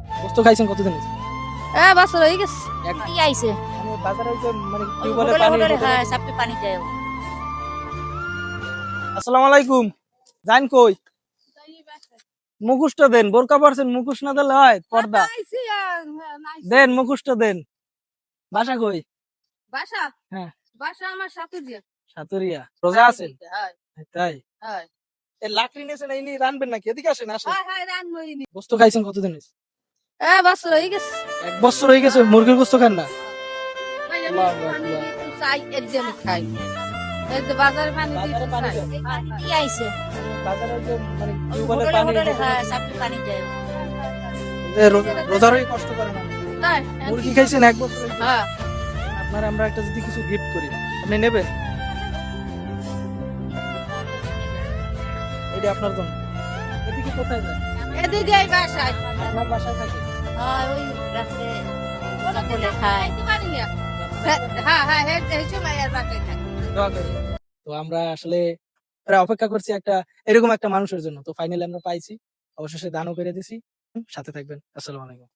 গোস্ত খাইছেন কতদিন হয়েছে? বছর হয়ে গেছে। এক- কি আইছে? মানে বাজারে ওই যে মানে ওই টিউবওয়েলে হোটেলে পানি হোটেলে হোটেলে- হ্যাঁ সাপ্লাই পানি দেয়। আসসালামু আলাইকুম। জান কই? মুখোশটা দেন, বোরকা পরছেন, মুখোশ না দিলে হয় পর্দা। দেন মুখোশটা দেন। বাসা কই? বাসা হ্যাঁ। বাসা আমার সাথে দিয়ে। সাতুরিয়া। রোজা আছেন? হ্যাঁ তাই? হ্যাঁ এই লাকড়ি নিয়েছেন, এই নিয়ে রানবেন নাকি? এদিকে আসেন, আসেন। হ্যাঁ রান্নই গোস্ত খাইছেন কতদিন হয়েছে? বছর হয়ে গেছে। 1 বছর হয়ে গেছে মুরগির গোস্ত খান না? আল্লাহু আকবার। আমি একটু চাই এর জন্য খাই। এই যে বাজারে পানি বাজারে পানি দেয়। কি আইছে? বাজারে ওই যে মানে ওই টিউবওয়েলে হোটেলে পানি হোটেলে হোটেলে- হ্যাঁ সাপ্লাই পানি দেয়। রোজার হয়ে কষ্ট করে না। তাই? মুরগি খাইছেন 1 বছর হয়েছে? হ্যাঁ আপনার আমরা একটা যদি কিছু গিফট করি, আপনি নেবেন? এটা আপনার জন্য। এদিকে কোথায় যায়? এদিকে এই বাসায়। আপনার বাসায় থাকে? ওই রাত্রে সকলে খায়। হ্যাঁ হ্যাঁ এই সময় আর বাসায় থাকে। দোয়া করি। তো আমরা আসলে প্রায় অপেক্ষা করছি একটা এরকম একটা মানুষের জন্য। তো ফাইনালি আমরা পাইছি। অবশেষে দানও করে দিছি। সাথে থাকবেন। আসসালামু আলাইকুম।